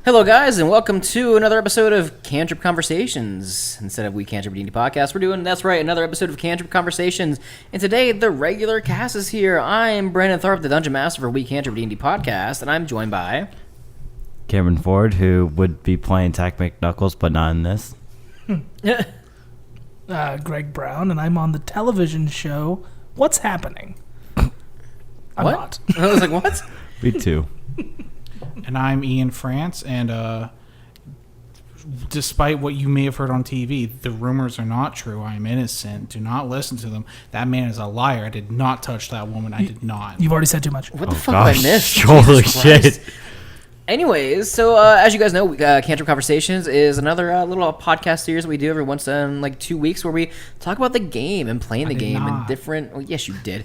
Hello, guys, and welcome to another episode of Cantrip Conversations. Instead of We Cantrip D&D Podcast, we're doing, that's right, another episode of Cantrip Conversations. And today, the regular cast is here. I'm Brandon Thorpe, the Dungeon Master for We Cantrip D&D Podcast, and I'm joined by... Cameron Ford, who would be playing Tack McKnuckles, but not in this. Greg Brown, and I'm on the television show What's Happening? I'm what? Not. I was like, what? Me too. And I'm Ian France, and despite what you may have heard on TV, the rumors are not true. I am innocent. Do not listen to them. That man is a liar. I did not touch that woman. I did not. You've already said too much. What the fuck did I miss? Holy Jesus Christ. shit. Anyways, so as you guys know, Cantrip Conversations is another little podcast series we do every once in like 2 weeks where we talk about the game and playing the game and different... Well, yes, you did.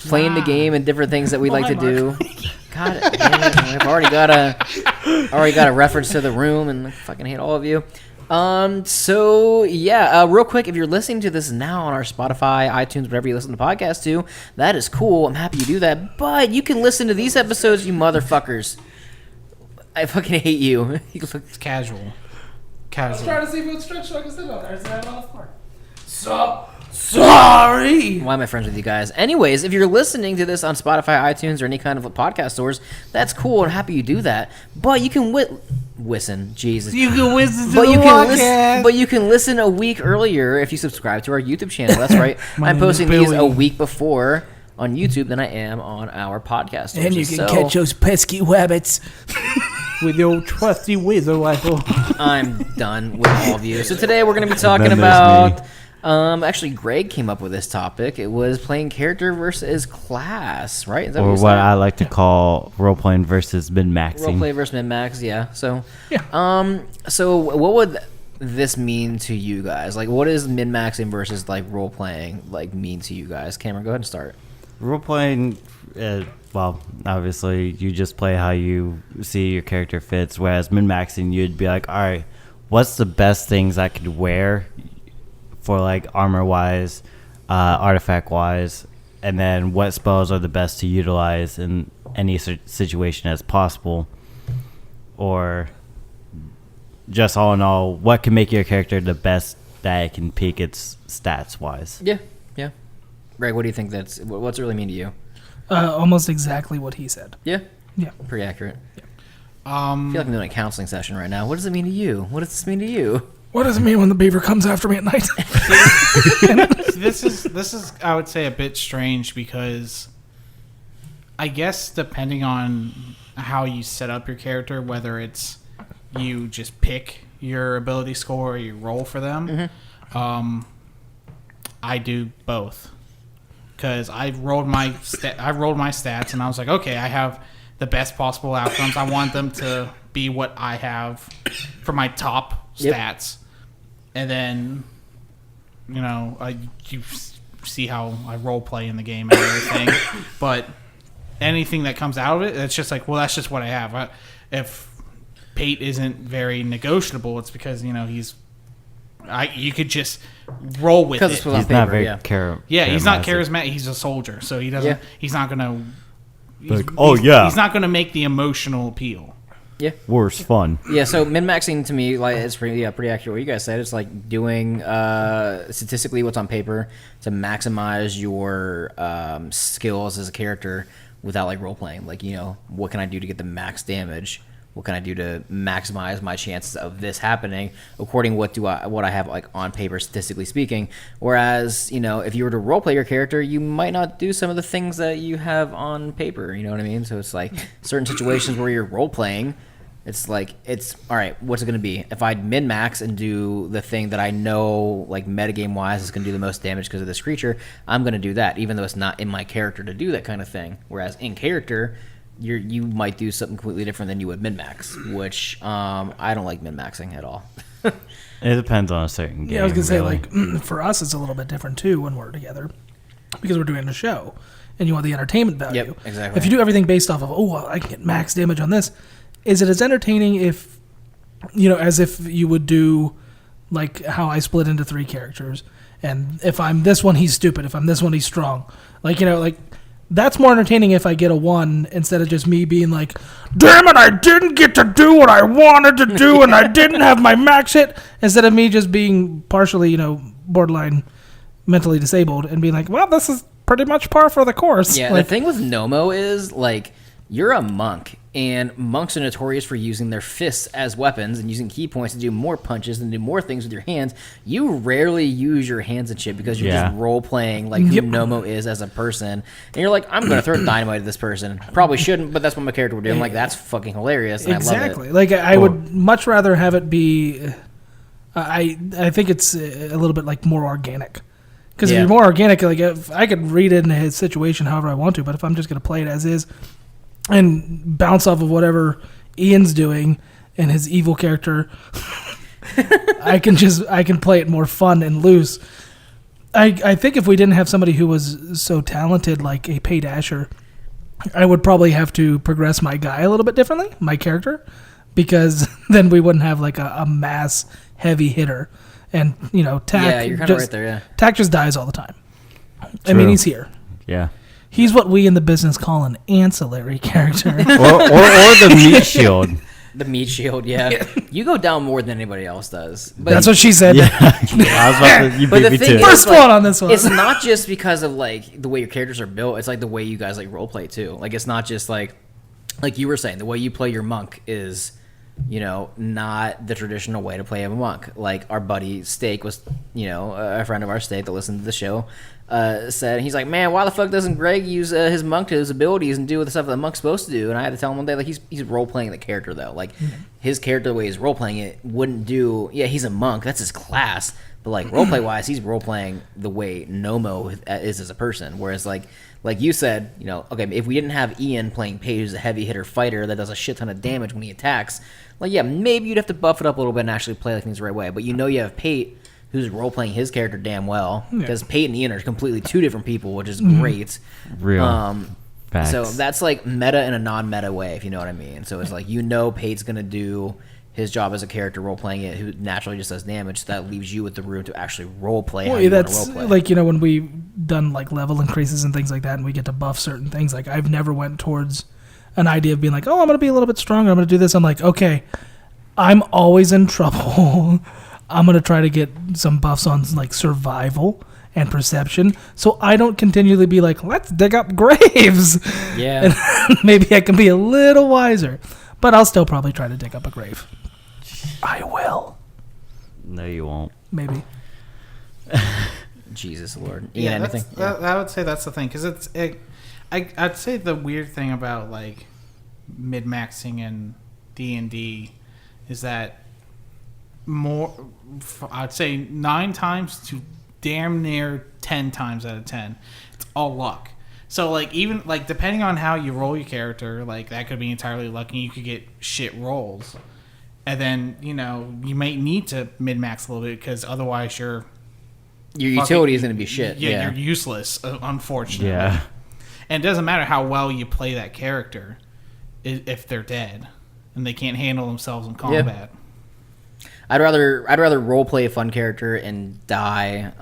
Playing the game and different things that we like to do. God damn it. I've already got a reference to the room and I fucking hate all of you. Real quick, if you're listening to this now on our Spotify, iTunes, whatever you listen to podcasts to, that is cool. I'm happy you do that. But you can listen to these episodes, you motherfuckers. I fucking hate you. It's casual. I was trying to see if it would stretch so I can sit on there. Sorry. Why am I friends with you guys? Anyways, if you're listening to this on Spotify, iTunes, or any kind of podcast stores, that's cool. I'm happy you do that. But you can listen. Jesus. You can listen to but the you podcast. can But you can listen a week earlier if you subscribe to our YouTube channel. That's right. I'm posting these a week before on YouTube than I am on our podcast stores. And you can catch those pesky rabbits. With your trusty wizard rifle. I'm done with all of you. So today we're going to be talking about... actually, Greg came up with this topic. It was playing character versus class, right? Is that Or what I like to call role-playing versus min-maxing. Roleplay versus min-max, yeah. So, Yeah. So what would this mean to you guys? Like, what does min-maxing versus like role-playing like mean to you guys? Cameron, go ahead and start. Role-playing, well, obviously, you just play how you see your character fits, whereas min-maxing, you'd be like, all right, what's the best things I could wear for like armor-wise, artifact-wise, and then what spells are the best to utilize in any situation as possible, or just all in all, what can make your character the best that it can peak its stats-wise? Yeah. Greg, what do you think what's it really mean to you? Almost exactly what he said. Yeah? Yeah. Pretty accurate. Yeah. I feel like I'm doing a counseling session right now. What does it mean to you? What does this mean to you? What does it mean when the beaver comes after me at night? This is I would say a bit strange because I guess depending on how you set up your character, whether it's you just pick your ability score or you roll for them, I do both. Because I rolled my stats and I was like, okay, I have the best possible outcomes. I want them to be what I have for my top stats. And then, you see how I role play in the game and everything. But anything that comes out of it, it's just like, well, that's just what I have. If Pate isn't very negotiable, it's because, you could just roll with it. He's not very he's not charismatic. He's a soldier, so he doesn't. Yeah. He's not gonna. He's not gonna make the emotional appeal. Yeah. Worse fun. Yeah. So min-maxing to me, like, it's pretty accurate. What you guys said, it's like doing statistically what's on paper to maximize your skills as a character without like role playing. Like, what can I do to get the max damage? What can I do to maximize my chances of this happening according what I have like on paper, statistically speaking? Whereas, if you were to roleplay your character, you might not do some of the things that you have on paper. You know what I mean? So it's like certain situations where you're roleplaying, it's like, all right, what's it going to be? If I min-max and do the thing that I know, like metagame-wise, is going to do the most damage because of this creature, I'm going to do that, even though it's not in my character to do that kind of thing. Whereas in character... You might do something completely different than you would min-max, which I don't like min-maxing at all. It depends on a certain game. Yeah, I was going to say, like, for us, it's a little bit different, too, when we're together, because we're doing a show, and you want the entertainment value. Yep, exactly. If you do everything based off of, I can get max damage on this, is it as entertaining if, as if you would do, like, how I split into 3 characters, and if I'm this one, he's stupid. If I'm this one, he's strong. Like, That's more entertaining if I get a 1 instead of just me being like, damn it, I didn't get to do what I wanted to do and I didn't have my max hit. Instead of me just being partially, borderline mentally disabled and being like, well, this is pretty much par for the course. Yeah, the thing with Nomo is, like, you're a monk, and monks are notorious for using their fists as weapons and using key points to do more punches and do more things with your hands. You rarely use your hands and shit because you're just role-playing, like, who Nomo is as a person. And you're like, I'm going to throw dynamite at this person. Probably shouldn't, but that's what my character would do. I'm like, that's fucking hilarious, and exactly. I love it. Like, I would much rather have it be... I think it's a little bit, like, more organic. Because if you're more organic, like, if I could read into his situation however I want to, but if I'm just going to play it as is and bounce off of whatever Ian's doing and his evil character, I can play it more fun and loose. I think if we didn't have somebody who was so talented like a Pay Dasher, I would probably have to progress my guy a little bit differently, my character, because then we wouldn't have like a mass heavy hitter. And, Tack, you're kind of right there, yeah. Tack just dies all the time. I mean, he's here. Yeah. He's what we in the business call an ancillary character. or the meat shield. The meat shield, yeah. You go down more than anybody else does. But That's what she said. Yeah. I was about to, you But beat the me thing to is, it. First one on this one. It's not just because of, like, the way your characters are built. It's, like, the way you guys, like, roleplay, too. Like, it's not just, like you were saying, the way you play your monk is... not the traditional way to play a monk. Like our buddy Steak was, a friend of our Steak that listened to the show, said, he's like, man, why the fuck doesn't Greg use his monk to his abilities and do the stuff that the monk's supposed to do? And I had to tell him one day, like, he's role playing the character though. Like his character, the way he's role playing it, wouldn't do. Yeah, he's a monk. That's his class. But like roleplay wise, he's role playing the way Nomo is as a person. Whereas like you said, okay, if we didn't have Ian playing Paige, who's a heavy hitter fighter that does a shit ton of damage when he attacks, like yeah, maybe you'd have to buff it up a little bit and actually play like things the right way. But you have Pate, who's role playing his character damn well, because Pate and Ian are completely two different people, which is great. Real. Facts. So that's like meta in a non-meta way, if you know what I mean. So it's like Pate's gonna do his job as a character role playing it, who naturally just does damage. So that leaves you with the room to actually role play. Well, that's like when we've done like level increases and things like that, and we get to buff certain things. Like I've never went towards an idea of being like, oh, I'm gonna be a little bit stronger. I'm gonna do this. I'm like, okay, I'm always in trouble. I'm gonna try to get some buffs on like survival and perception, so I don't continually be like, let's dig up graves. Yeah, and maybe I can be a little wiser, but I'll still probably try to dig up a grave. I will. No, you won't. Maybe. Jesus Lord. Yeah, anything? I would say that's the thing, because I'd say the weird thing about like mid-maxing and D&D is that I'd say 9 times to damn near 10 times out of 10, it's all luck. So like even like depending on how you roll your character, like that could be entirely lucky. You could get shit rolls, and then you might need to mid-max a little bit because otherwise your utility is going to be shit. Yeah, you're useless, unfortunately. Yeah. And it doesn't matter how well you play that character if they're dead and they can't handle themselves in combat. Yeah. I'd rather role play a fun character and die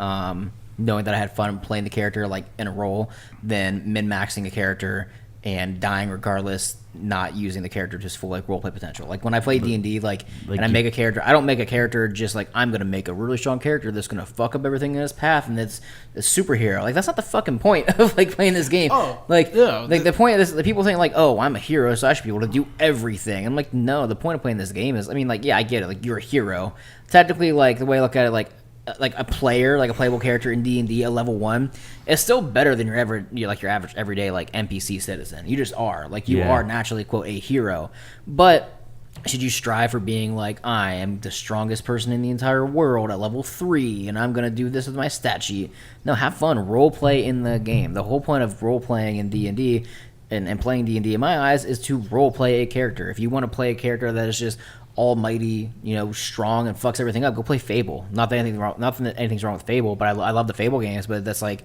knowing that I had fun playing the character like in a role than min-maxing a character and dying regardless, not using the character to its full like roleplay potential. Like when I play D&D, and I make a character, I don't make a character just like I'm gonna make a really strong character that's gonna fuck up everything in his path and it's a superhero. Like that's not the fucking point of like playing this game. The point of this, the people think like, oh, I'm a hero, so I should be able to do everything. I'm like, no, the point of playing this game is, I mean, like, yeah, I get it, like you're a hero. Technically, like the way I look at it, like a player, like a playable character in D&D at level 1 is still better than your average everyday like NPC citizen. You just are like you are naturally quote a hero. But should you strive for being like, I am the strongest person in the entire world at level 3 and I'm gonna do this with my stat sheet? No, have fun, role play in the game. The whole point of role playing in D&D and playing D&D in my eyes is to role play a character. If you want to play a character that is just almighty, strong and fucks everything up, go play Fable. Not that anything's wrong with Fable, but I love the Fable games, but that's like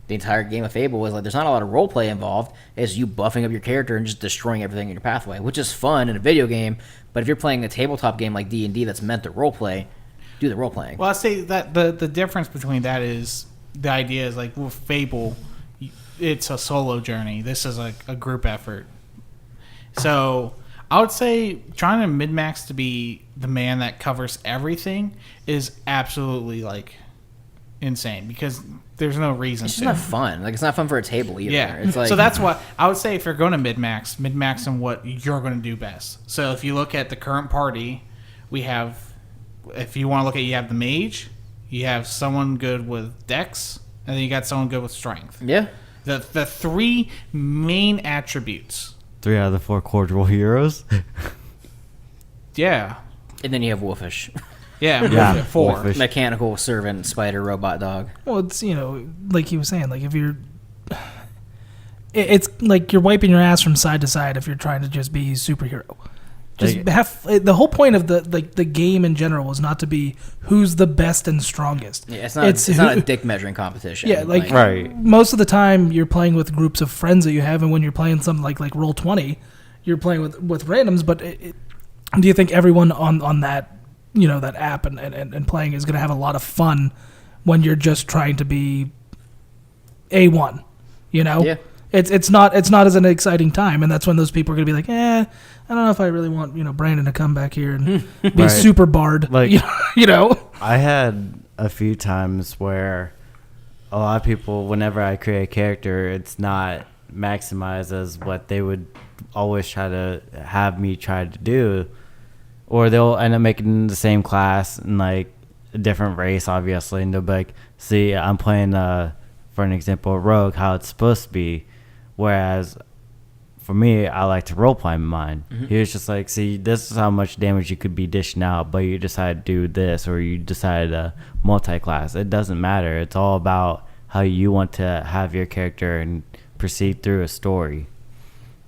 the entire game of Fable is like there's not a lot of role play involved. It's you buffing up your character and just destroying everything in your pathway, which is fun in a video game, but if you're playing a tabletop game like D&D that's meant to role play, do the role playing. Well, I say that the difference between that is the idea is like with Fable, it's a solo journey. This is a group effort. So I would say trying to min-max to be the man that covers everything is absolutely like insane because there's no reason It's to. just not fun. Like, it's not fun for a table either. Yeah. It's like, So that's what I would say if you're going to min-max on what you're going to do best. So if you look at the current party, we have, if you want to look at, you have the mage, you have someone good with dex, and then you got someone good with strength. yeah. The three main attributes. 3 out of the 4 cordial heroes. Yeah. And then you have wolfish. Yeah. Yeah, 4. wolfish. Mechanical servant, spider, robot, dog. Well, it's, like he was saying, like if you're, it's like you're wiping your ass from side to side if you're trying to just be superhero. Just Like- have the whole point of the game in general was not to be who's the best and strongest. Yeah, it's not a dick measuring competition. Yeah, like Right. most of the time you're playing with groups of friends that you have, and when you're playing something like Roll20, you're playing with randoms. But do you think everyone on that that app and playing is going to have a lot of fun when you're just trying to be A1? Yeah. It's not as an exciting time, and that's when those people are going to be like, I don't know if I really want Brandon to come back here and be Right. super bard. Like- I I had a few times where a lot of people, whenever I create a character, it's not maximized as what they would always try to have me try to do. Or they'll end up making the same class and like a different race, obviously, and they'll be like, see, I'm playing, for an example, a rogue, how it's supposed to be. Whereas for me, I like to roleplay mine. Mm-hmm. He was just like, see, this is how much damage you could be dishing out, but you decide to do this, or you decide to multi-class. It doesn't matter. It's all about how you want to have your character and proceed through a story.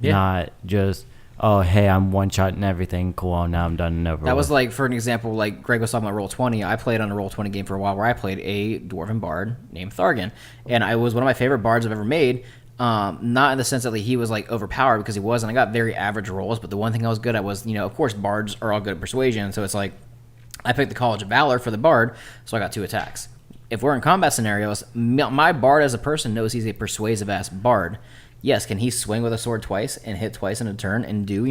Yeah. Not just, oh, hey, I'm one-shotting everything. Cool, now I'm done and over. That was with. like, for an example, like Greg was talking about Roll20. I played on a Roll20 game for a while where I played a dwarven bard named Thargan, and I was one of my favorite bards I've ever made. Not in the sense that like, he was like overpowered, because he wasn't. I got very average rolls, but the one thing I was good at was, of course, bards are all good at persuasion. So it's like I picked the College of Valor for the bard, so I got 2 attacks. If we're in combat scenarios, my bard as a person knows he's a persuasive ass bard. Yes, can he swing with a sword twice and hit twice in a turn and do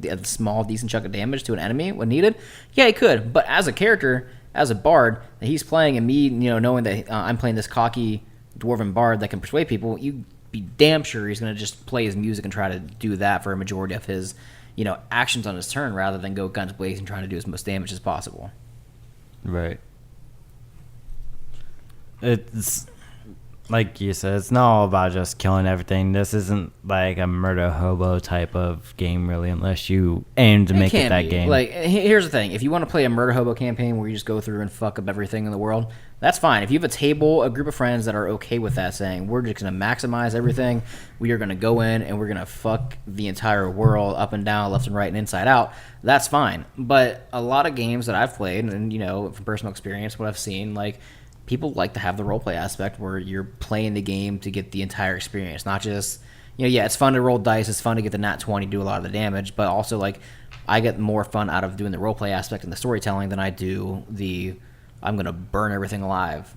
a small decent chunk of damage to an enemy when needed? Yeah, he could. But as a character, as a bard that he's playing, and me, knowing that I'm playing this cocky dwarven bard that can persuade people, you be damn sure he's going to just play his music and try to do that for a majority of his actions on his turn, rather than go guns blazing trying to do as much damage as possible. Right. It's like you said, it's not all about just killing everything. This isn't like a murder hobo type of game, really, unless you aim to make it can that be. game. Like, here's the thing: if you want to play a murder hobo campaign where you just go through and fuck up everything in the world, that's fine. If you have a group of friends that are okay with that, saying we're just going to maximize everything, we are going to go in and we're going to fuck the entire world up and down, left and right, and inside out, that's fine. But a lot of games that I've played, and from personal experience, what I've seen, like, people like to have the roleplay aspect where you're playing the game to get the entire experience, not just, it's fun to roll dice, it's fun to get the nat 20, do a lot of the damage, but also, like, I get more fun out of doing the roleplay aspect and the storytelling than I do the I'm going to burn everything alive,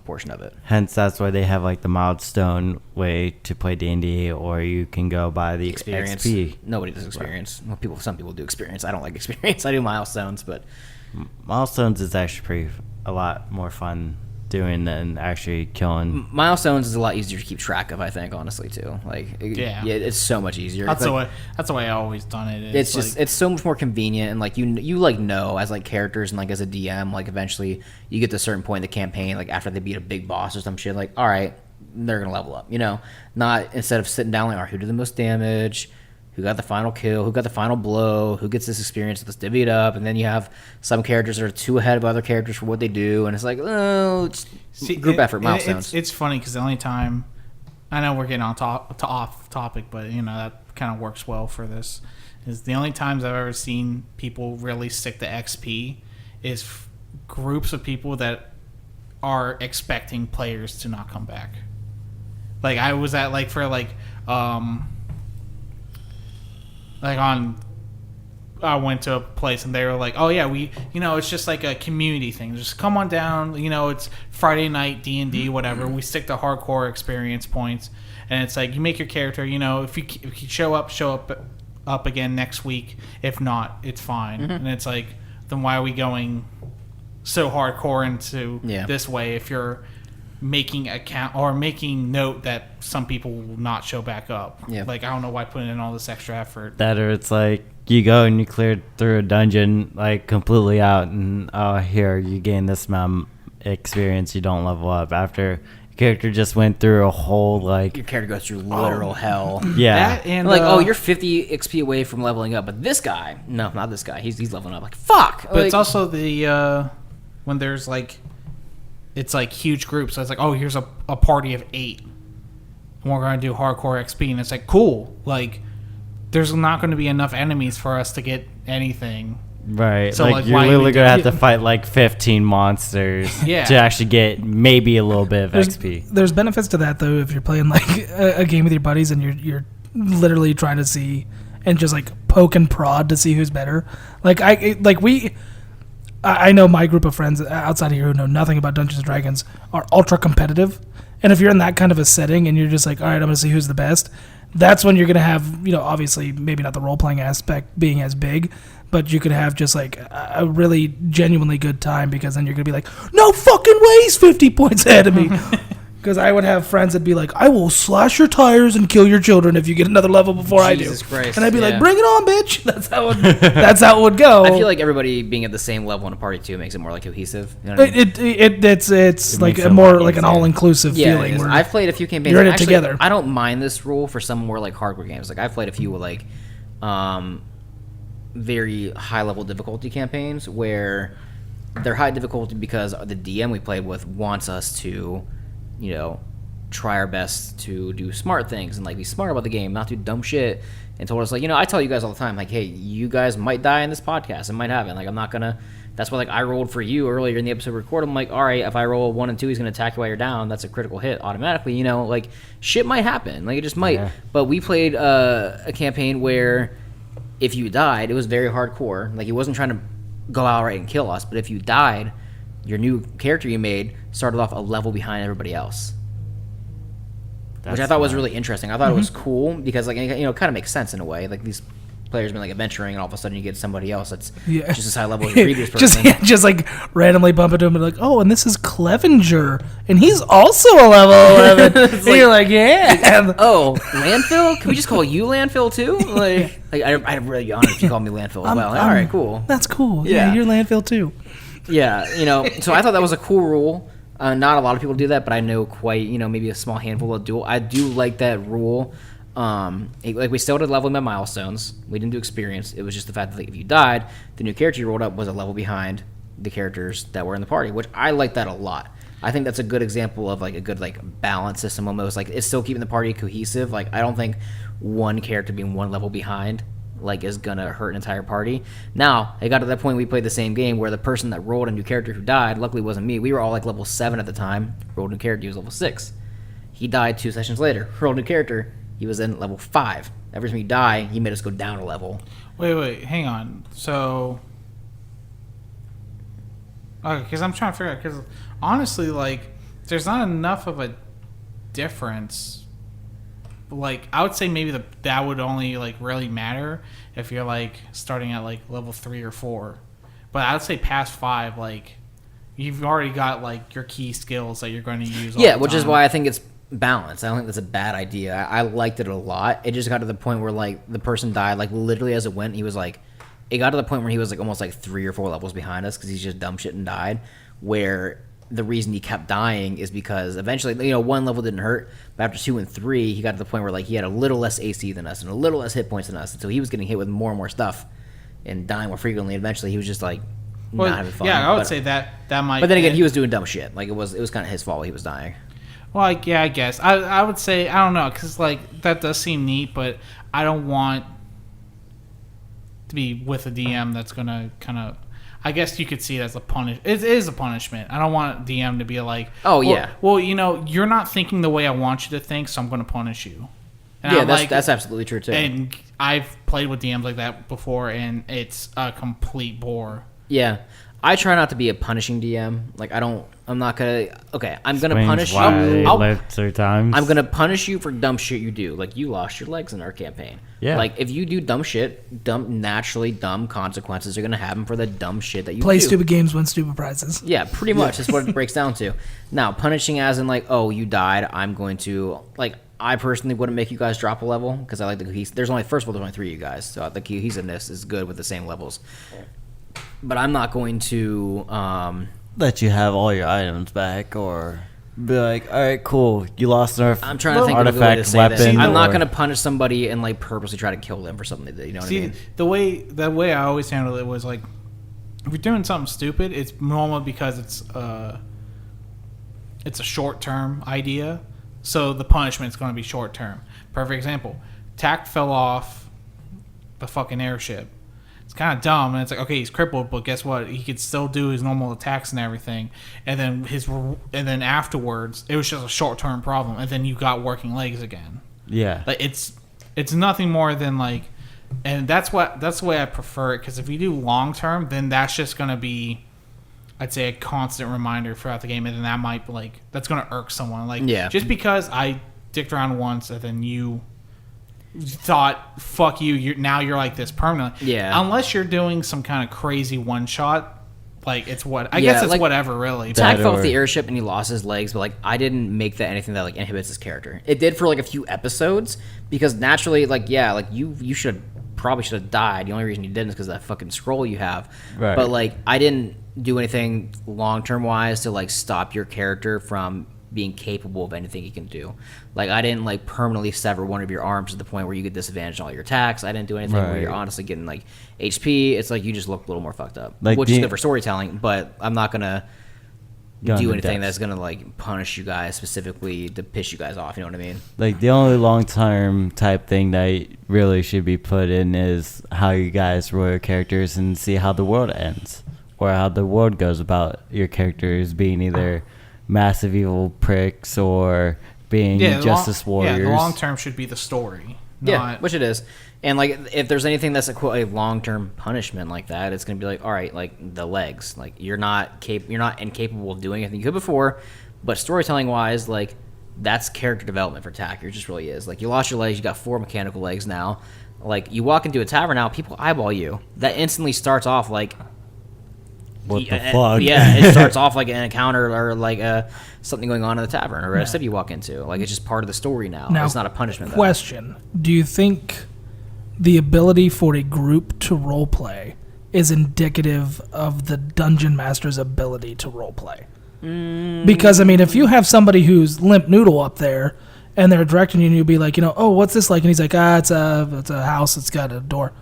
portion of it. Hence, that's why they have like the milestone way to play D&D, or you can go by the Experience. XP. Nobody does experience. Well, some people do experience. I don't like experience. I do milestones, but Milestones is actually a lot more fun doing than actually killing. milestones is a lot easier to keep track of, I think, honestly, too. Like, Yeah. it's so much easier. That's It's the like- way. That's the way I always done it. it's just it's so much more convenient, and like you like know as like characters and like as a DM, like eventually you get to a certain point in the campaign, like after they beat a big boss or some shit, like all right, they're gonna level up, not instead of sitting down like, all right, who did the most damage, who got the final kill, who got the final blow, who gets this experience, let's divvy it up. And then you have some characters that are too ahead of other characters for what they do, and it's like, oh, it's group effort milestones. It's funny because the only time, I know we're getting on off topic, but that kind of works well for this, is the only times I've ever seen people really stick to XP is groups of people that are expecting players to not come back. Like I was at like on I went to a place and they were like, "Oh yeah, it's just like a community thing. Just come on down. It's Friday night D&D, whatever. We stick to hardcore experience points, and it's like you make your character. If you show up again next week. If not, it's fine. And it's like, then why are we going so hardcore into this way if you're making account or making note that some people will not show back up? Like, I don't know why putting in all this extra effort. That, or it's like you go and you clear through a dungeon like completely out, and here you gain this amount of experience, you don't level up after your character just went through a whole like your character goes through literal hell. Yeah. And like, you're 50 XP away from leveling up, but this guy, no, not this guy, he's leveling up. Like, fuck. But it's also the when there's like, it's like huge groups. So it's like, here's a party of 8, and we're gonna do hardcore XP, and it's like, cool. Like, there's not going to be enough enemies for us to get anything. Right. So like you're literally going to have to fight like 15 monsters to actually get maybe a little bit of XP. There's benefits to that, though, if you're playing like a game with your buddies and you're literally trying to see and just like poke and prod to see who's better. I know my group of friends outside of here who know nothing about Dungeons & Dragons are ultra competitive. And if you're in that kind of a setting and you're just like, all right, I'm going to see who's the best, that's when you're going to have, obviously maybe not the role-playing aspect being as big, but you could have just like a really genuinely good time, because then you're going to be like, no fucking way he's 50 points ahead of me. Because I would have friends that'd be like, I will slash your tires and kill your children if you get another level before I do. Jesus Christ. And I'd be like, bring it on, bitch. That's how it would go. I feel like everybody being at the same level in a party too makes it more like cohesive. You know what I mean? It's like a more like an all-inclusive feeling. Where I've played a few campaigns. You're in it together. I don't mind this rule for some more like hardcore games. Like, I've played a few with like very high-level difficulty campaigns where they're high difficulty because the DM we played with wants us to, try our best to do smart things and like be smart about the game, not do dumb shit, and told us like, I tell you guys all the time, like, hey, you guys might die in this podcast. It might happen. Like, I'm not gonna. That's why like I rolled for you earlier in the episode record. I'm like, all right, if I roll a 1 and 2, he's gonna attack you while you're down. That's a critical hit automatically. Like shit might happen. Like, it just might. Yeah. But we played a campaign where if you died, it was very hardcore. Like, he wasn't trying to go outright and kill us, but if you died, your new character you made started off a level behind everybody else. Which I thought was really interesting. I thought it was cool because, like, it kind of makes sense in a way. Like, these players been like adventuring, and all of a sudden you get somebody else that's just as high level as your previous person. just like randomly bump into him and like, oh, and this is Clevenger, and he's also a level 11. And you're like, yeah. Oh, Landfill? Can we just call you Landfill too? Like I'd really be honored if you called me Landfill as well. Like, all right, cool. That's cool. Yeah, you're Landfill too. Yeah, so I thought that was a cool rule. Not a lot of people do that, but I know quite, maybe a small handful will do. I do like that rule. Like, we still did leveling by milestones. We didn't do experience. It was just the fact that, like, if you died, the new character you rolled up was a level behind the characters that were in the party, which I like that a lot. I think that's a good example of like a good like balance system almost. Like, it's still keeping the party cohesive. Like, I don't think one character being one level behind like is gonna hurt an entire party. Now, it got to that point we played the same game where the person that rolled a new character who died, luckily wasn't me. We were all like level 7 at the time. Rolled a new character, he was level 6. He died 2 sessions later. Rolled a new character, he was in level 5. Every time you die, he made us go down a level. Wait, hang on. So, okay, because I'm trying to figure out, because honestly, like, there's not enough of a difference. Like, I would say maybe that would only like really matter if you're like starting at like level 3 or 4. But I would say past 5, like, you've already got like your key skills that you're going to use. Yeah, which is why I think it's balanced. I don't think that's a bad idea. I liked it a lot. It just got to the point where like the person died, like literally as it went, he was like, it got to the point where he was like almost like 3 or 4 levels behind us because he's just dumb shit and died. Where the reason he kept dying is because eventually, 1 level didn't hurt, but after 2 and 3, he got to the point where like he had a little less AC than us and a little less hit points than us, and so he was getting hit with more and more stuff and dying more frequently. Eventually, he was just like not having fun. Yeah, I would say that might. But then again, he was doing dumb shit. Like, it was kind of his fault he was dying. Well, yeah, I guess I would say, I don't know, because like that does seem neat, but I don't want to be with a DM that's gonna kind of. I guess you could see it as a punish. It is a punishment. I don't want a DM to be like, oh, yeah. Well, you're not thinking the way I want you to think, so I'm going to punish you. And Yeah, I'm that's absolutely true too. And I've played with DMs like that before, and it's a complete bore. Yeah, I try not to be a punishing DM. Like I'm not gonna. Okay, I'm gonna Explains punish why you. they lived 3 times. I'm gonna punish you for dumb shit you do. Like you lost your legs in our campaign. Yeah. Like if you do dumb shit, naturally dumb consequences are gonna happen for the dumb shit that you Play do. stupid games, win stupid prizes. Yeah, pretty much is what it breaks down to. Now, punishing as in like, oh, you died. I'm going to like. I personally wouldn't make you guys drop a level because I like the cohesive. There's only 3 of you guys, so the cohesiveness is good with the same levels. But I'm not going to let you have all your items back, or be like, all right, cool, you lost an I'm trying to think of a good way to artifact, say weapon. this. I'm not or- going to punish somebody and like purposely try to kill them for something they did. You know what I mean? The way I always handled it was like, if you're doing something stupid, it's normal because it's a short term idea, so the punishment's going to be short term. Perfect example: Tack fell off the fucking airship. It's kind of dumb, and it's like, okay, he's crippled, but guess what? He could still do his normal attacks and everything. And then afterwards, it was just a short term problem, and then you got working legs again. Yeah. Like it's nothing more than like, and that's the way I prefer it, because if you do long term, then that's just gonna be, I'd say, a constant reminder throughout the game, and then that might that's gonna irk someone. Like, Yeah. just because I dicked around once and then you thought, fuck you, you're like this permanently. Yeah. Unless you're doing some kind of crazy one shot, like it's Yeah, guess it's like, whatever really. Tack That fell off or- the airship and he lost his legs, but like I didn't make that anything that like inhibits his character. It did for like a few episodes because naturally, like you should have died. The only reason you didn't is because of that fucking scroll you have. Right. But like I didn't do anything long term wise to like stop your character from being capable of anything he can do. Like I didn't like permanently sever one of your arms to the point where you get disadvantaged on all your attacks. I didn't do anything where you're Right. honestly getting like HP. It's like you just look a little more fucked up, Like which is the- good for storytelling. But I'm not gonna Go do into anything depth. that's gonna like punish you guys specifically to piss you guys off. You know what I mean? Like the only long-term type thing that really should be put in is how you guys roll your characters and see how the world ends, or how the world goes about your characters being either massive evil pricks or being justice warriors. Yeah, the long term should be the story. Yeah, Not, which it is. And like if there's anything that's a long term punishment like that, it's gonna be like, all right, like the legs, like you're not incapable of doing anything you could before, but storytelling wise, like that's character development for Tack. It just really is. Like you lost your legs, you got 4 mechanical legs now. Like you walk into a tavern now, people eyeball you. That instantly starts off like, What the fuck? Yeah, it starts off like an encounter or like something going on in the tavern or a city you walk into. Like it's just part of the story now. It's not a punishment. though. Question: do you think the ability for a group to roleplay is indicative of the dungeon master's ability to roleplay? Because I mean, if you have somebody who's limp noodle up there and they're directing you, and you'll be like, oh, what's this like? And he's like, it's a house. It's got a door.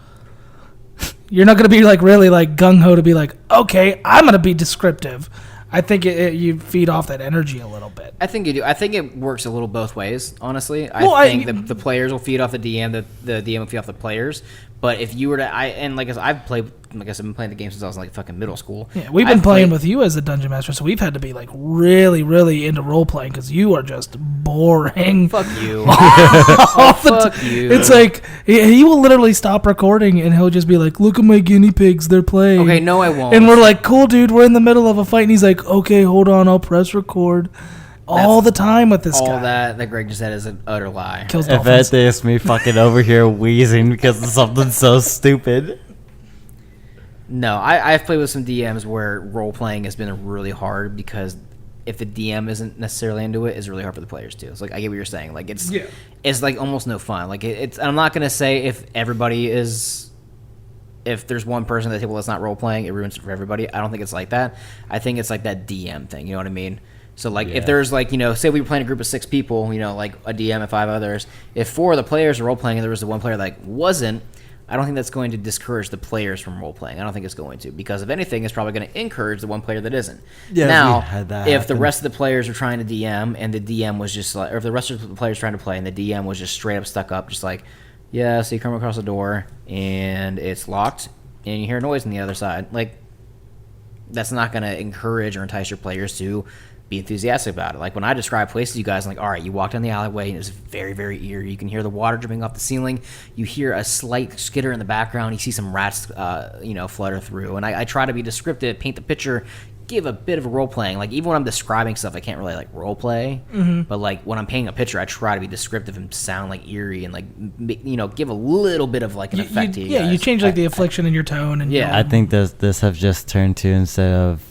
You're not going to be like really like gung ho to be like, okay, I'm going to be descriptive. I think you feed off that energy a little bit. I think you do. I think it works a little both ways, honestly. Well, I think the players will feed off the DM, the DM will feed off the players. But if you were to, I've been playing the game since I was in like fucking middle school. Yeah, we've been playing with you as a dungeon master, so we've had to be like really, really into role playing because you are just boring. Fuck you. Fuck you. It's like he will literally stop recording and he'll just be like, "Look at my guinea pigs, they're playing." Okay, no, I won't. And we're like, "Cool, dude, we're in the middle of a fight," and he's like, "Okay, hold on, I'll press record." All the time with this all guy. that Greg just said is an utter lie. Kills If dolphins. that is me fucking over here wheezing because of something so stupid. No, I've played with some DMs where role playing has been really hard because if the DM isn't necessarily into it, it's really hard for the players too. It's like I get what you're saying. Like it's like almost no fun. Like it's. I'm not gonna say if everybody is. If there's one person at the table that's not role playing, it ruins it for everybody. I don't think it's like that. I think it's like that DM thing. You know what I mean? So like if there's like, say we were playing a group of 6 people, like a DM and 5 others. If 4 of the players are role playing and there was the one player that wasn't, I don't think that's going to discourage the players from role playing. I don't think it's going to, because if anything, it's probably going to encourage the one player that isn't. Yeah, now, we had that if the happen. rest of the players are trying to DM and the DM was just like, or if the rest of the players trying to play and the DM was just straight up stuck up, just like, yeah, so you come across the door and it's locked and you hear noise on the other side, like that's not going to encourage or entice your players to be enthusiastic about it. Like when I describe places to you guys, I'm like, all right, you walk down the alleyway and it's very, very eerie. You can hear the water dripping off the ceiling. You hear a slight skitter in the background. You see some rats, flutter through. And I try to be descriptive, paint the picture, give a bit of a role playing. Like even when I'm describing stuff, I can't really like role play. But like when I'm painting a picture, I try to be descriptive and sound like eerie and like give a little bit of like an effect to you guys. You change like the affliction in your tone and I think this have just turned to, instead of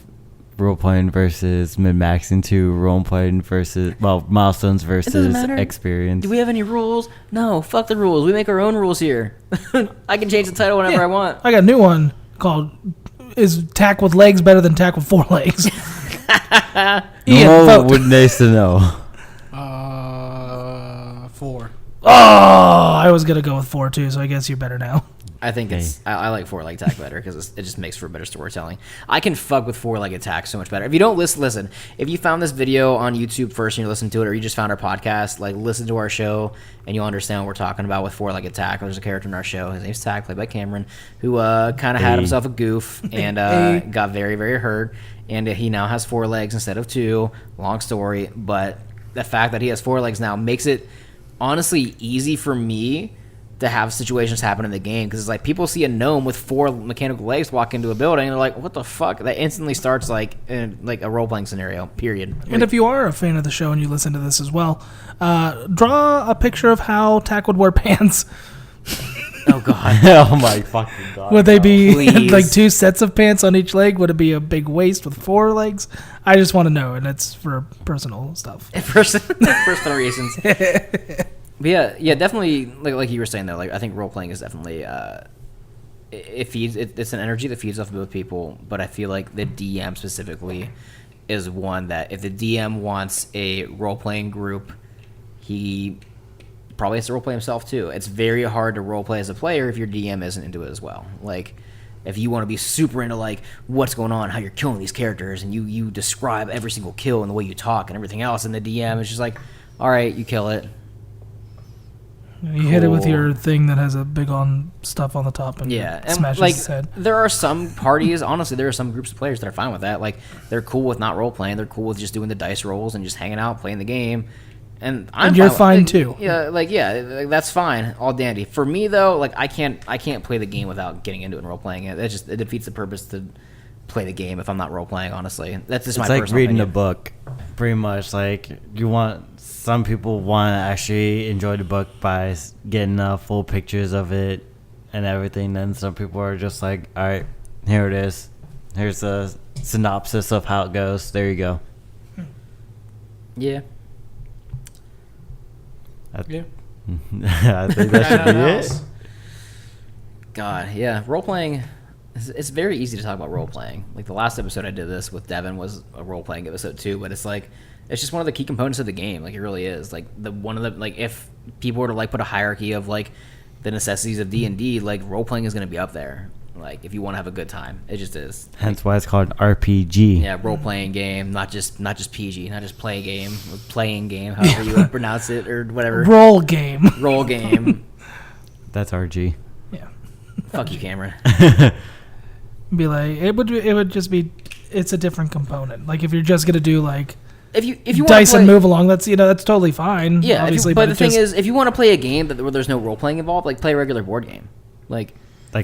role playing versus min-maxing, to role playing versus milestones versus experience. Do we have any rules? No, fuck the rules. We make our own rules here. I can change the title whenever I want. I got a new one called "Is Tack with Legs Better Than Tack with 4 Legs?" No would nice to know. 4. Oh, I was gonna go with 4 too, so I guess you're better now. I think I like 4-leg tack better because it just makes for better storytelling. I can fuck with 4-leg attack so much better. If you don't listen, if you found this video on YouTube first and you listened to it, or you just found our podcast, like listen to our show and you'll understand what we're talking about with 4-leg attack. There's a character in our show, his name's Tack, played by Cameron, who kind of had himself a goof and got very, very hurt, and he now has 4 legs instead of 2. Long story, but the fact that he has 4 legs now makes it honestly easy for me to have situations happen in the game, because it's like people see a gnome with 4 mechanical legs walk into a building and they're like, what the fuck? That instantly starts like a role-playing scenario, period. And if you are a fan of the show and you listen to this as well, draw a picture of how Tack would wear pants. Oh god. Oh my fucking god. Would they be Please. like 2 sets of pants on each leg? Would it be a big waist with 4 legs? I just want to know, and it's for personal stuff. Personal reasons. But yeah, definitely. Like you were saying though, like I think role playing is definitely it feeds. It's an energy that feeds off of both people. But I feel like the DM specifically is one that if the DM wants a role playing group, he probably has to role play himself too. It's very hard to role play as a player if your DM isn't into it as well. Like if you want to be super into like what's going on, how you're killing these characters, and you describe every single kill and the way you talk and everything else, and the DM is just like, all right, you kill it. You hit it with your thing that has a big on stuff on the top and smashes like, his head. There are some parties, honestly, there are some groups of players that are fine with that. Like, they're cool with not role-playing. They're cool with just doing the dice rolls and just hanging out, playing the game. And you're fine too. Yeah, that's fine, all dandy. For me, though, like, I can't play the game without getting into it and role-playing it. It defeats the purpose to play the game if I'm not role-playing, honestly. That's just my personal opinion. It's like reading a book, pretty much. Like, some people want to actually enjoy the book by getting full pictures of it and everything. Then some people are just like, all right, here it is. Here's a synopsis of how it goes. There you go. Yeah. I think that should be it. God, yeah. Role-playing, it's very easy to talk about role-playing. Like, the last episode I did this with Devin was a role-playing episode too, but it's like, it's just one of the key components of the game. Like, it really is. Like, if people were to, like, put a hierarchy of, like, the necessities of D&D, like, role-playing is going to be up there. Like, if you want to have a good time. It just is. Hence why it's called RPG. Yeah, role-playing game, not just PG, not just play game, or playing game, however you would pronounce it, or whatever. Roll game. Roll game. That's RG. Yeah. Fuck you, Cameron. Be like, it would just be, it's a different component. Like, if you're just going to do, like, if you dice and move along, that's totally fine. Yeah, obviously, but the thing is, if you want to play a game where there's no role playing involved, like play a regular board game, like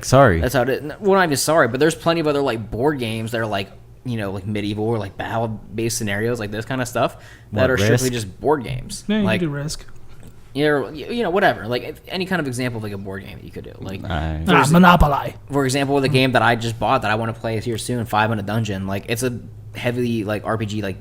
Sorry. That's how it is. Well, not even Sorry, but there's plenty of other like board games that are like like medieval or like battle based scenarios, like this kind of stuff that are strictly just board games. Yeah, like, you can do Risk. Whatever. Like any kind of example of like a board game that you could do. Like Monopoly. For example, with a game that I just bought that I want to play here soon, 5 in a Dungeon. Like it's a heavily like RPG, like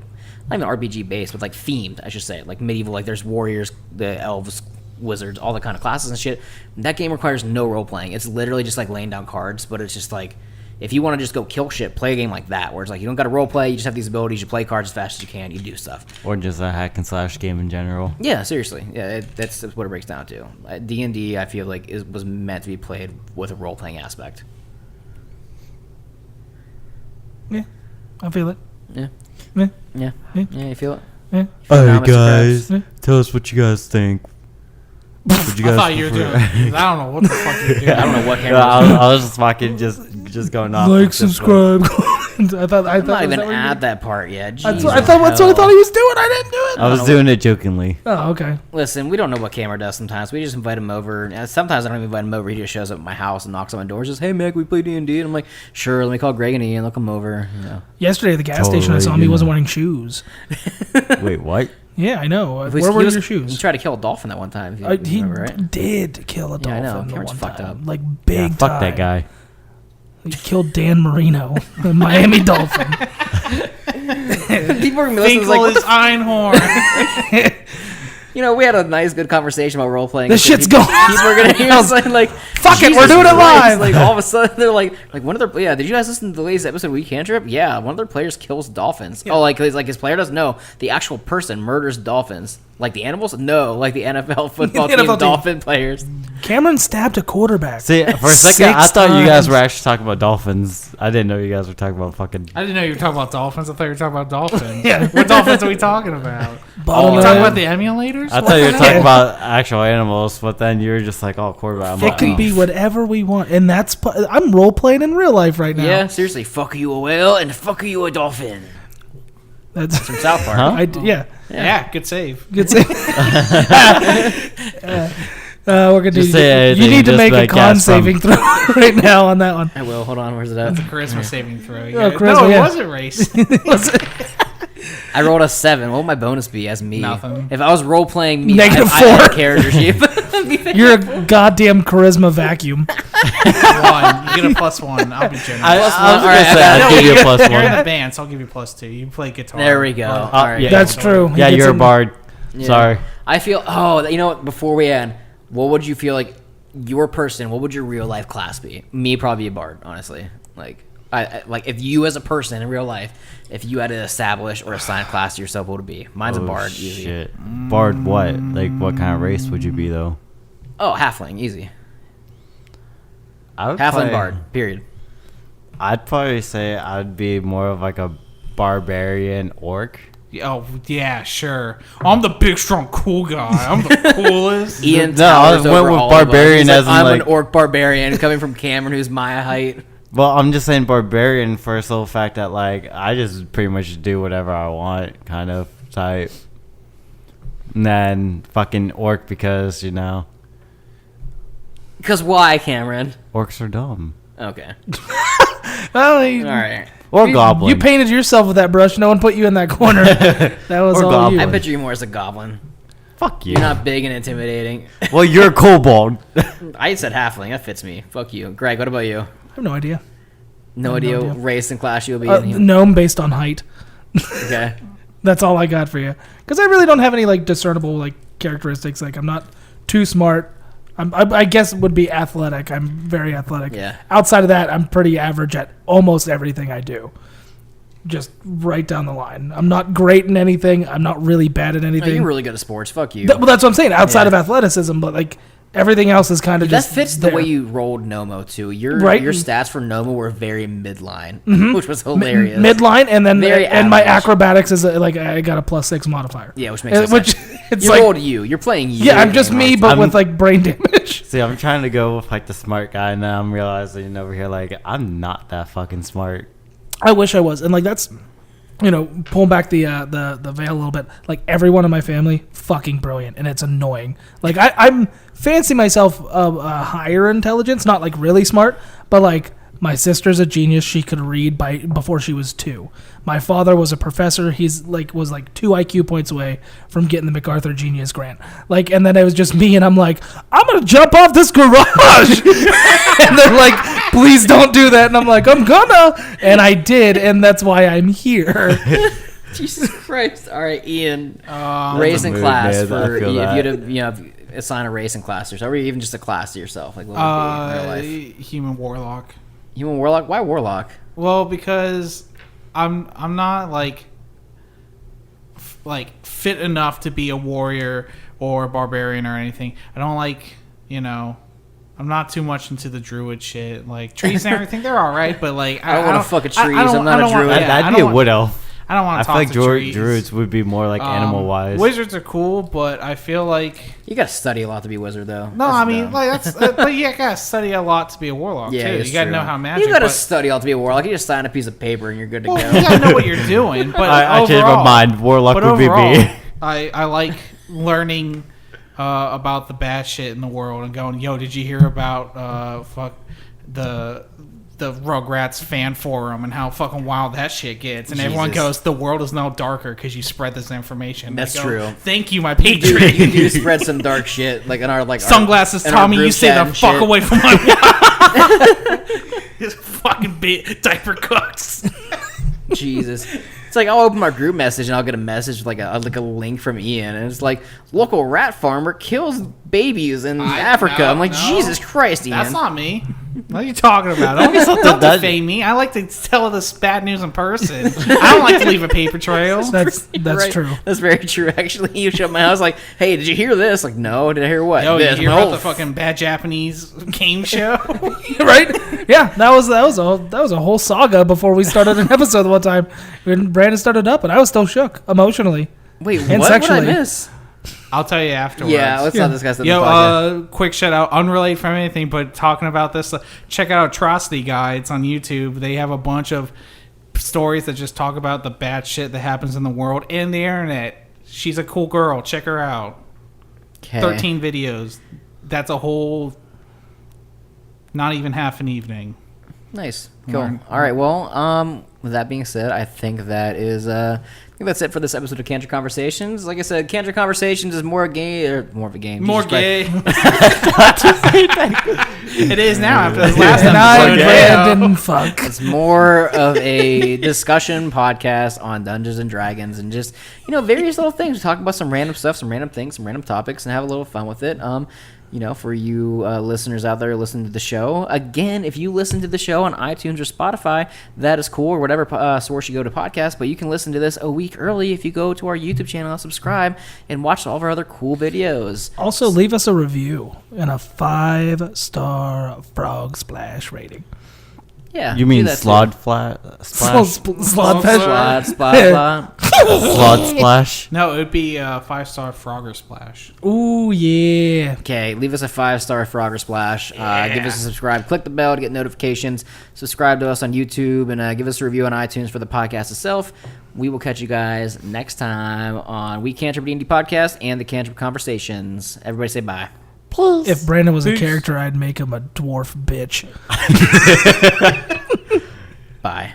not even RPG based, but like themed, I should say, like medieval. Like there's warriors, the elves, wizards, all the kind of classes and shit. That game requires no role playing. It's literally just like laying down cards, but it's just like if you want to just go kill shit, play a game like that, where it's like you don't got to role play, you just have these abilities, you play cards as fast as you can, you do stuff. Or just a hack and slash game in general. Yeah, seriously. Yeah, that's what it breaks down to. D&D, I feel like, was meant to be played with a role playing aspect. Yeah, I feel it. Yeah. Yeah. Yeah. Yeah. Yeah, you feel it? Yeah. Alright, guys, Yeah. tell us what you guys think. What you guys I thought you were doing. I don't know what the fuck you're doing. I don't know what camera. I was just fucking just going off. Like, subscribe. I thought I'm not was even that what you- at that part yet. That's Jesus what I thought. That's what I hell. thought he was doing. I didn't do it. I was doing it jokingly. Oh, okay. Listen, we don't know what Cameron does sometimes. We just invite him over. And sometimes I don't even invite him over. He just shows up at my house and knocks on my door. Says, "Hey, man, can we play D&D?" And I'm like, "Sure." Let me call Greg and Ian. They'll come over. You know. Yesterday at the gas station, I saw him. He wasn't wearing shoes. Wait, what? Yeah, I know. He Where were was- your He shoes? tried to kill a dolphin that one time. If you He remember, right? did kill a Yeah, I dolphin. know. the Cameron's one fucked time. up. Like big Fuck time. that guy. He killed Dan Marino, the Miami Dolphin. People are gonna be listening. Finkel Like, what is Einhorn. you know, we had a nice, good conversation about role playing. This shit's going People are gonna hear us like, Fuck it, we're Jesus doing it Christ. live. Like all of a sudden, they're like one of their Did you guys listen to the latest episode of We Cantrip? Yeah, one of their players kills dolphins. Oh, like his player doesn't know. The actual person murders dolphins. Like the animals? No, like the NFL football The team NFL team. dolphin players. Cameron stabbed a quarterback. See, for a second, I 6 thought you guys times. were actually talking about dolphins. I didn't know you guys were talking about fucking. I didn't know you were talking about dolphins. I thought you were talking about dolphins. Yeah. What dolphins are we talking about? Bottom You of talking the- about the emulators? I thought you were talking about actual animals, but then you were just like, "Oh, quarterback." I'm It like, can oh. be whatever we want, and that's. I'm role playing in real life right now. Yeah, seriously. Fuck you a whale and fuck you a dolphin. That's From South Park. Huh? yeah. Yeah, good save. Good save. We're gonna Just do. say You anything, need to just make a like con guess from- saving throw right now on that one. I will. Hold on. Where's it at? Charisma saving throw. Oh, Yeah. charisma, No, it yeah. wasn't race. I rolled a 7. What would my bonus be as me? Nothing. If I was role playing me, Negative I had a 4. character sheet. You're a goddamn charisma vacuum. 1. You get a +1. I'll be generous. I was All gonna right, say I'll give you a plus You're in the one. band, so I'll give you +2. You play guitar. There we go. All right. yeah. That's true. He Yeah, gets you're a in- bard. Yeah. Sorry. I feel. Oh, you know what? Before we end, what would you feel like your person? What would your real life class be? Me, probably a bard. Honestly, like like if you as a person in real life, if you had to establish or assign a class to yourself, what would it be? Mine's a bard. Easy. Shit. Bard what? Like what kind of race would you be though? Oh, halfling. Easy. I would Halfling probably- bard. Period. I'd probably say I'd be more of like a barbarian orc. Oh, yeah, sure. I'm the big, strong, cool guy. I'm the coolest. Ian No, I towers went over with all of us. barbarian He's like, as in, I'm like- an orc barbarian coming from Cameron, who's my height. Well, I'm just saying barbarian for the sole fact that like I just pretty much do whatever I want, kind of type. And then fucking orc because Because why, Cameron? orcs are dumb. Okay. Well, you, All right. Or goblin. you painted yourself with that brush. No one put you in that corner. That was Or all goblin. you. I picture you more as a goblin. Fuck you. You're not big and intimidating. Well, you're a kobold. I said halfling. That fits me. Fuck you. Greg, what about you? I have no idea. No I have idea no what idea. race and class you'll be in. Gnome based on height. Okay. That's all I got for you. Because I really don't have any like discernible like characteristics. Like I'm not too smart. I guess it would be athletic. I'm very athletic. Yeah. Outside of that, I'm pretty average at almost everything I do. Just right down the line. I'm not great in anything. I'm not really bad at Oh, anything. you're really good at sports. Fuck you. Well, that's what I'm saying. Outside Yeah. of athleticism, but like everything else is kind of That just fits the there. way you rolled Nomo too. Your Right. your stats for Nomo were very midline, which was hilarious. midline, and then Very and my average. acrobatics is like I got a +6 modifier. Yeah, which makes no which sense. it's You like rolled you. You're playing you. yeah, I'm just me, but I'm- with like brain damage. See, I'm trying to go with like the smart guy, and now I'm realizing over here like I'm not that fucking smart. I wish I was, and like that's, pulling back the veil a little bit. Like everyone in my family, fucking brilliant, and it's annoying. Like I'm fancy myself a higher intelligence, not like really smart, but like my sister's a genius. She could read before she was 2. My father was a professor. He's was 2 IQ points away from getting the MacArthur Genius Grant. Like, and then it was just me, and I'm like, I'm gonna jump off this garage, and they're like, please don't do that, and I'm like, I'm gonna, and I did, and that's why I'm here. Jesus Christ! All right, Ian. Um, Race and mood, class man. I for feel if that. you'd have, assign a race and class or even just a class to yourself. Like what would it be in real life? Human warlock. Human warlock. Why warlock? Well, because I'm not like fit enough to be a warrior or a barbarian or anything. I don't like I'm not too much into the druid shit. Like trees and everything, they're all right, but like I don't want to fuck a trees. I don't- I'm not I a don't want- druid. yeah, I That'd be don't a want- wood elf. I don't want I to feel talk like to druids would be more like animal wise. Wizards are cool, but I feel like You gotta study a lot to be a wizard, though. no. That's I mean, dumb. like that's but you gotta study a lot to be a warlock Yeah, too. it's You gotta true. know how magic. You gotta but, study a lot to be a warlock. You just sign a piece of paper and you're good to well, go. you gotta know what you're doing. But I changed my overall- mind. Warlock But would be overall, me. I like learning about the bad shit in the world and going, yo, did you hear about the Rugrats fan forum and how fucking wild that shit gets? And everyone Jesus. goes, the world is now darker because you spread this information. And I That's go, true. Thank you, my You patron. do spread some dark shit, like in our Sunglasses, in our Tommy, you group stay chat the and fuck shit. away from my wife. His fucking diaper cooks. Jesus. It's like I'll open my group message and I'll get a message like a link from Ian, and it's like local rat farmer kills babies in Africa. I'm like, no. Jesus Christ, Ian. That's not me. What are you talking about? Don't defame me. I like to tell this bad news in person. I don't like to leave a paper trail. That's Right. true. That's very true. Actually, you showed my house like, hey, did you hear this? Like, no, did I hear what? Yo, you this. hear I'm about like, the fucking bad Japanese game show? Right? Yeah, that was a whole saga before we started an episode one time. When Brandon started up, and I was still shook emotionally. Wait, And what? What did I sexually. miss? I'll tell you afterwards. Yeah, let's not discuss that. Yo, in the podcast. quick shout out, unrelated from anything, but talking about this, check out Atrocity Guides on YouTube. They have a bunch of stories that just talk about the bad shit that happens in the world and the internet. She's a cool girl. Check her out. 13 videos. That's a whole, not even half an evening. Nice. Cool. Learn. All right. Well, with that being said, I think that's it for this episode of Cantrip Conversations. Like I said, Cantrip Conversations is more of a game. More Jesus gay. Christ. It is now after this last And I, episode. Brandon, fuck. It's more of a discussion podcast on Dungeons and Dragons and just, various little things. We talk about some random stuff, some random things, some random topics, and have a little fun with it. For you listeners out there listening to the show, again, if you listen to the show on iTunes or Spotify, that is cool, or whatever source you go to podcast, but you can listen to this a week early if you go to our YouTube channel, subscribe, and watch all of our other cool videos. Also, leave us a review and a 5-star frog splash rating. Yeah. You do mean that too. slod splash? Slot Slide, spot. Slod splash? No, it would be a 5-star Frogger Splash. Ooh, yeah. Okay, leave us a 5-star Frogger Splash. Give us a subscribe. Click the bell to get notifications. Subscribe to us on YouTube and give us a review on iTunes for the podcast itself. We will catch you guys next time on We Cantrip D&D Podcast and the Cantrip Conversations. Everybody say bye. If Brandon was a character, I'd make him a dwarf bitch. Bye.